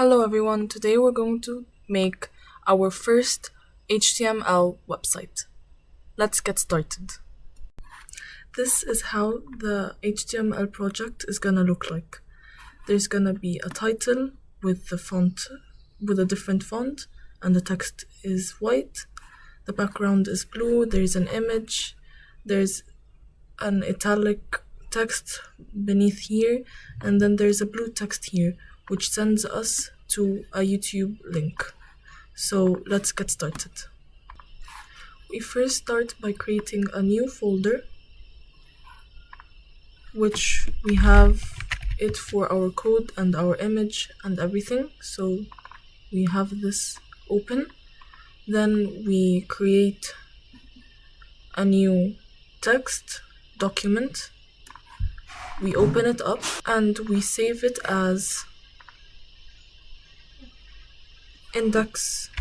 Hello everyone, today we're going to make our first HTML website. Let's get started. This is how the HTML project is gonna look like. There's gonna be a title with a different font, and the text is white. The background is blue, there's an image, there's an italic text beneath here, and then there's a blue text here, which sends us to a YouTube link. So let's get started. We first start by creating a new folder, which we have it for our code and our image and everything. So we have this open. Then we create a new text document. We open it up and we save it as index.html.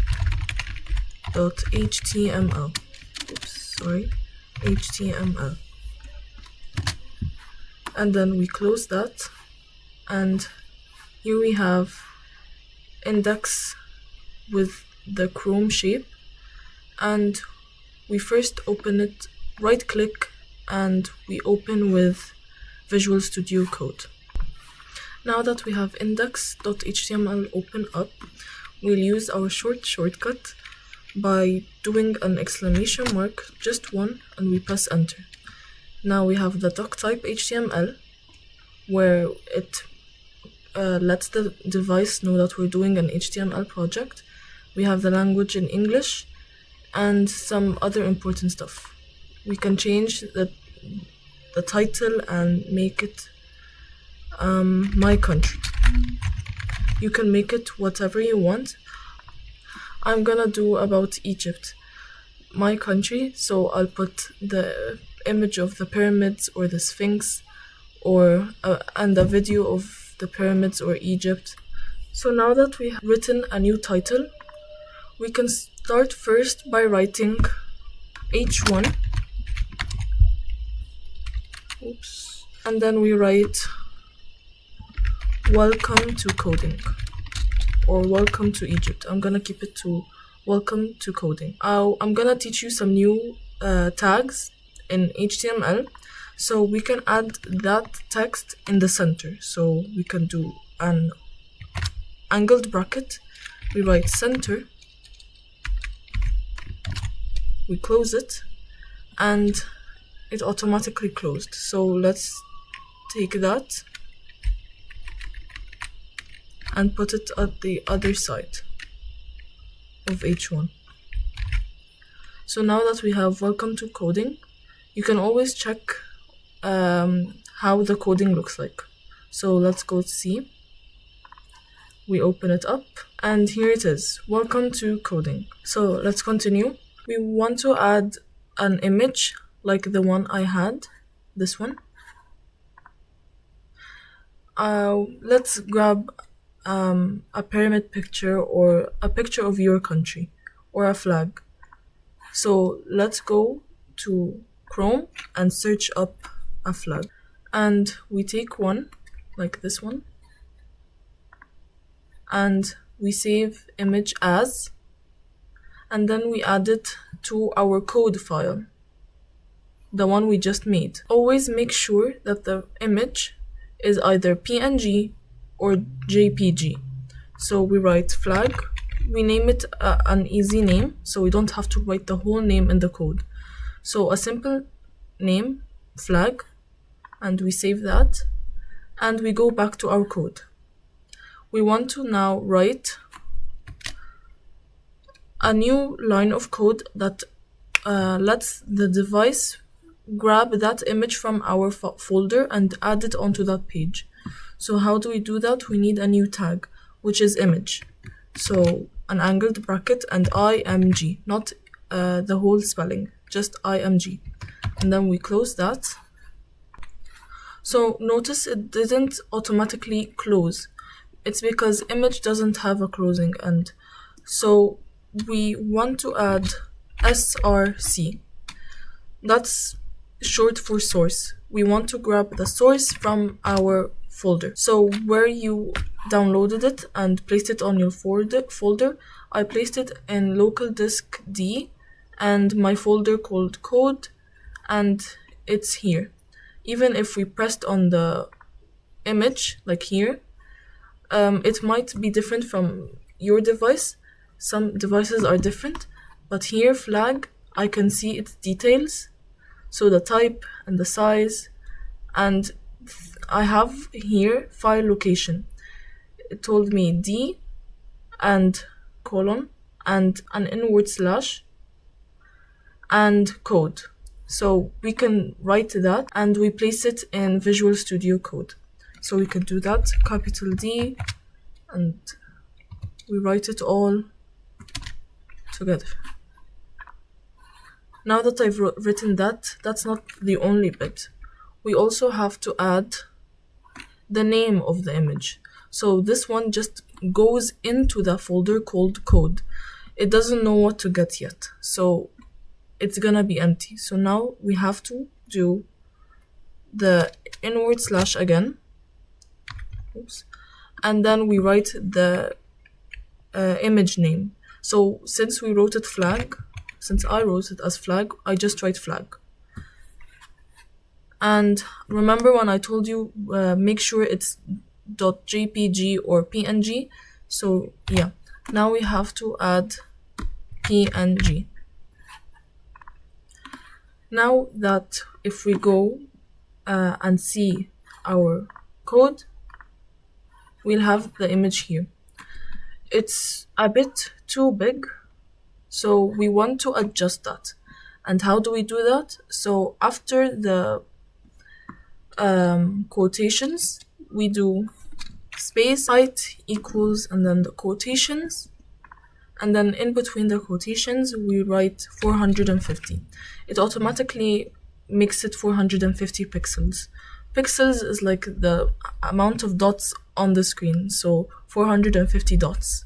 HTML. And then we close that, and here we have index with the Chrome shape, and we first open it, right click, and we open with Visual Studio Code. Now that we have index.html open up, we'll use our shortcut by doing an exclamation mark, just one, and we press enter. Now we have the doctype HTML, where it lets the device know that we're doing an HTML project. We have the language in English and some other important stuff. We can change the title and make it my country. You can make it whatever you want. I'm gonna do about Egypt, my country, so I'll put the image of the pyramids or the Sphinx and a video of the pyramids or Egypt. So now that we have written a new title, we can start first by writing H1. And then we write welcome to coding or welcome to Egypt. I'm gonna keep it to welcome to coding. I'm gonna teach you some new tags in HTML, so we can add that text in the center. So we can do an angled bracket, we write center, we close it, and it automatically closed. So let's take that and put it at the other side of H1. So now that we have welcome to coding, you can always check how the coding looks like. So let's go to C. We open it up and here it is, welcome to coding. So let's continue. We want to add an image like the one I had, this one. Let's grab a pyramid picture or a picture of your country or a flag. So let's go to Chrome and search up a flag, and we take one like this one and we save image as, and then we add it to our code file, the one we just made. Always make sure that the image is either PNG or JPG. So we write flag, we name it an easy name, so we don't have to write the whole name in the code. So a simple name, flag, and we save that, and we go back to our code. We want to now write a new line of code that lets the device grab that image from our folder and add it onto that page. So how do we do that? We need a new tag, which is image. So an angled bracket and IMG, not the whole spelling, just IMG. And then we close that. So notice it didn't automatically close. It's because image doesn't have a closing end. So we want to add SRC. That's short for source. We want to grab the source from our folder. So where you downloaded it and placed it on your folder, I placed it in local disk D and my folder called code, and it's here. Even if we pressed on the image, like here, it might be different from your device. Some devices are different, but here, flag, I can see its details, so the type and the size, and I have here file location. It told me D and colon and an inward slash and code. So we can write that and we place it in Visual Studio Code. So we can do that, capital D, and we write it all together. Now that I've written that, that's not the only bit. We also have to add the name of the image. So this one just goes into the folder called code. It doesn't know what to get yet, so it's gonna be empty. So now we have to do the inward slash again. Oops. And then we write the image name. So since we wrote it flag, since I wrote it as flag, I just write flag. And remember when I told you make sure it's .jpg or png? So yeah, now we have to add png. Now that if we go and see our code, we'll have the image here. It's a bit too big, so we want to adjust that. And how do we do that? So after the quotations, we do space height equals and then the quotations, and then in between the quotations we write 450. It automatically makes it 450 pixels. Pixels is like the amount of dots on the screen, so 450 dots.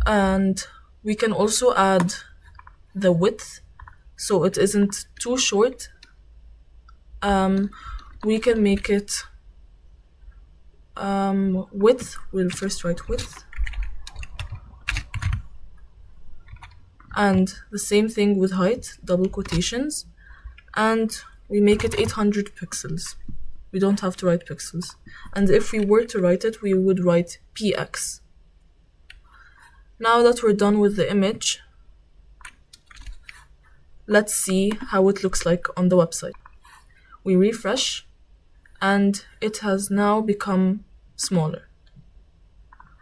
And we can also add the width, so it isn't too short. We can make it width. We'll first write width, and the same thing with height, double quotations, and we make it 800 pixels. We don't have to write pixels. And if we were to write it, we would write px. Now that we're done with the image, let's see how it looks like on the website. We refresh, and it has now become smaller.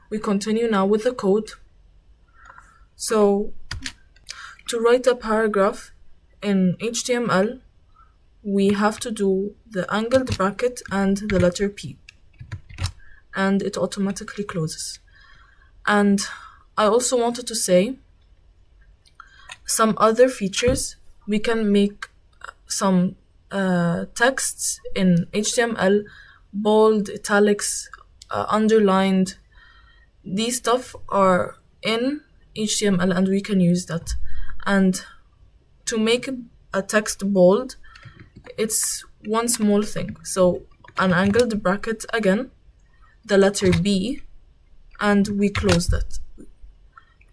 We continue now with the code. So to write a paragraph in HTML, we have to do the angled bracket and the letter P, and it automatically closes. And I also wanted to say some other features. We can make some texts in HTML, bold, italics, underlined. These stuff are in HTML and we can use that. And to make a text bold, it's one small thing. So an angled bracket again, the letter B, and we close that.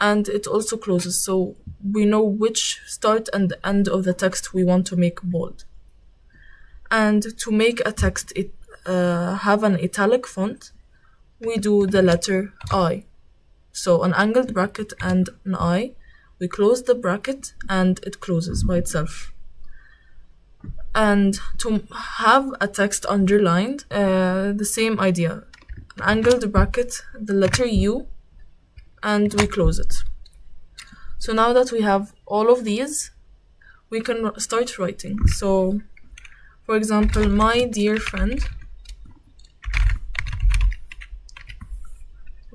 And it also closes, so we know which start and end of the text we want to make bold. And to make a text have an italic font, we do the letter I. So an angled bracket and an I, we close the bracket and it closes by itself. And to have a text underlined, the same idea. An angled bracket, the letter U, and we close it. So now that we have all of these, we can start writing. So, for example, my dear friend.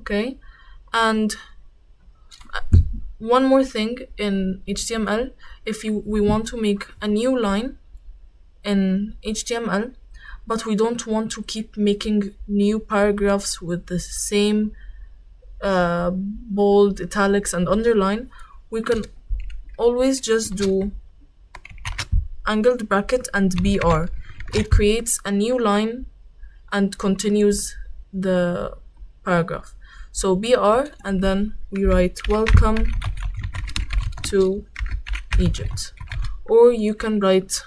Okay, and one more thing in HTML, if we want to make a new line in HTML, but we don't want to keep making new paragraphs with the same bold, italics, and underline, we can always just do angled bracket and BR. It creates a new line and continues the paragraph. So BR, and then we write welcome to Egypt. Or you can write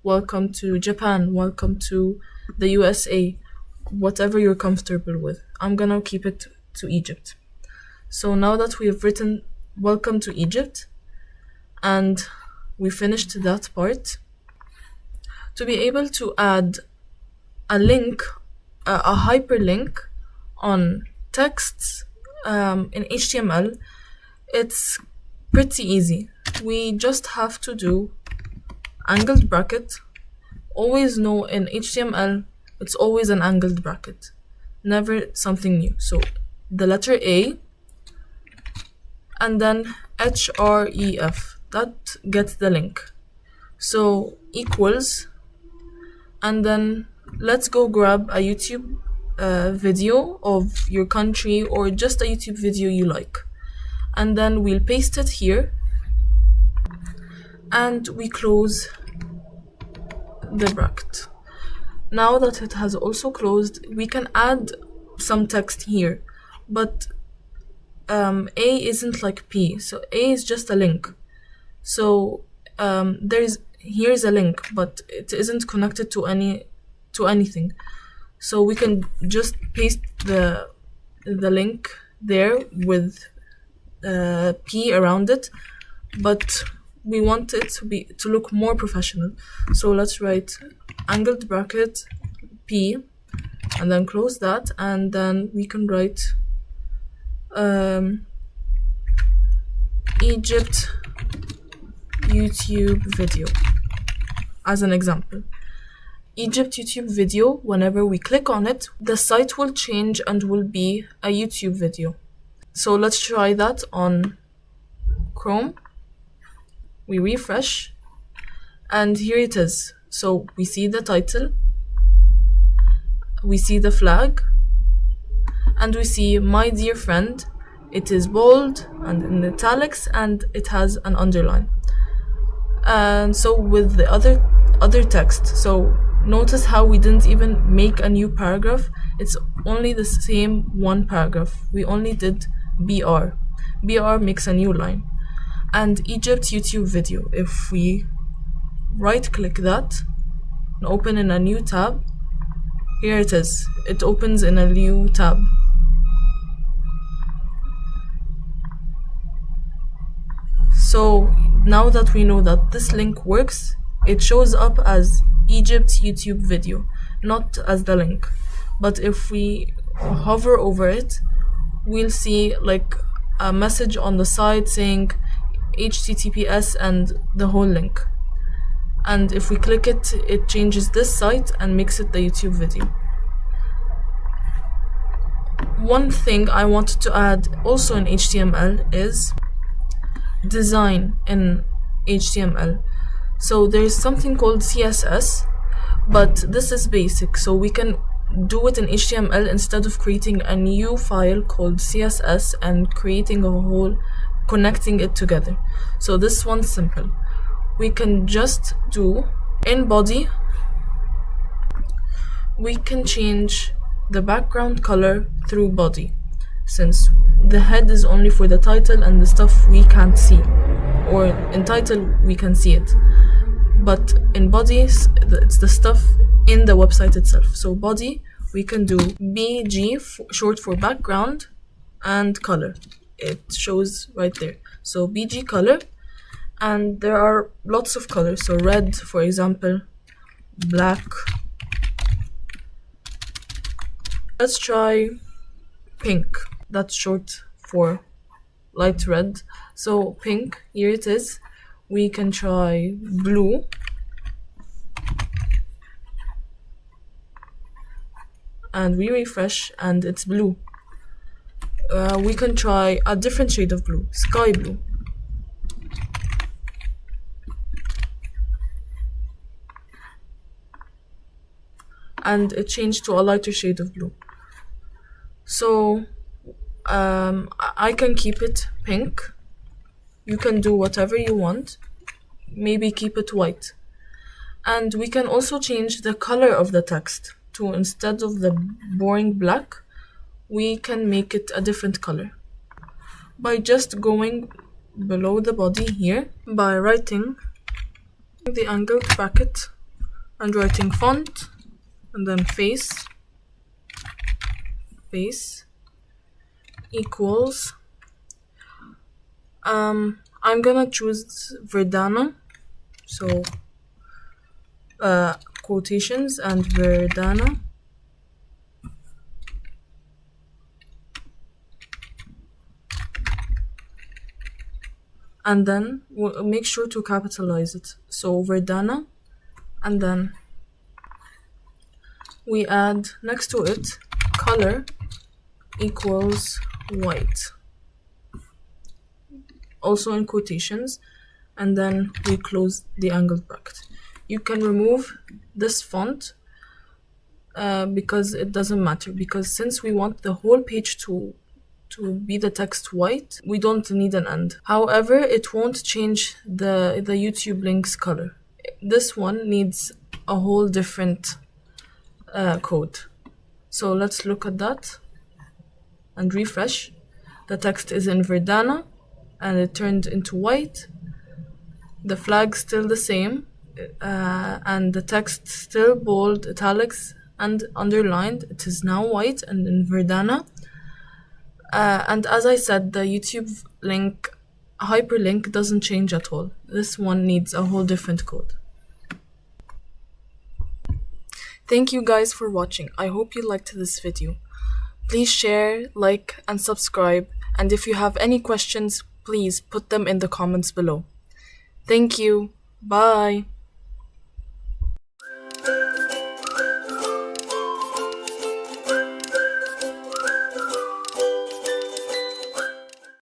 welcome to Japan, welcome to the USA, whatever you're comfortable with. I'm gonna keep it to Egypt. So now that we have written welcome to Egypt and we finished that part, to be able to add a link, a hyperlink on texts in HTML, it's pretty easy. We just have to do angled bracket. Always know in HTML it's always an angled bracket, never something new. So the letter A and then href, that gets the link. So equals, and then let's go grab a YouTube video of your country or just a YouTube video you like, and then we'll paste it here and we close the bracket. Now that it has also closed, we can add some text here, but A isn't like P, so A is just a link. So here's a link, but it isn't connected to anything. So we can just paste the link there with P around it, but we want it to look more professional. So let's write angled bracket P and then close that, and then we can write Egypt YouTube video as an example. Egypt YouTube video, whenever we click on it, the site will change and will be a YouTube video. So let's try that on Chrome. We refresh and here it is. So we see the title, we see the flag, and we see my dear friend. It is bold and in italics and it has an underline. And so with the other text, so notice how we didn't even make a new paragraph. It's only the same one paragraph. We only did BR. BR makes a new line. And Egypt YouTube video, if we right click that and open in a new tab, here it is. It opens in a new tab. So now that we know that this link works, it shows up as Egypt YouTube video, not as the link. But if we hover over it, we'll see like a message on the side saying HTTPS and the whole link. And if we click it, it changes this site and makes it the YouTube video. One thing I wanted to add also in HTML is design in HTML. So there's something called CSS, but this is basic, so we can do it in HTML instead of creating a new file called CSS and creating a whole, connecting it together. So this one's simple. We can just do in body, we can change the background color through body, since the head is only for the title and the stuff we can't see, or in title we can see it, but in bodies it's the stuff in the website itself. So body, we can do BG, short for background, and color. It shows right there. So BG color, and there are lots of colors. So red, for example, black. Let's try pink. That's short for light red. So pink, here it is. We can try blue. And we refresh and it's blue. We can try a different shade of blue, sky blue. And it changed to a lighter shade of blue. So I can keep it pink. You can do whatever you want. Maybe keep it white. And we can also change the color of the text to, instead of the boring black, we can make it a different color by just going below the body here, by writing the angled bracket and writing font and then face equals I'm gonna choose Verdana, so quotations and Verdana, and then we'll make sure to capitalize it, so Verdana, and then we add next to it color equals white, also in quotations, and then we close the angled bracket. You can remove this font because it doesn't matter, because since we want the whole page to be the text white, we don't need an and. However, it won't change the YouTube link's color. This one needs a whole different code. So let's look at that and refresh. The text is in Verdana and it turned into white. The flag's still the same, and the text still bold, italics, and underlined. It is now white and in Verdana. And as I said, the YouTube link hyperlink doesn't change at all. This one needs a whole different code. Thank you guys for watching. I hope you liked this video. Please share, like, and subscribe. And if you have any questions, please put them in the comments below. Thank you. Bye.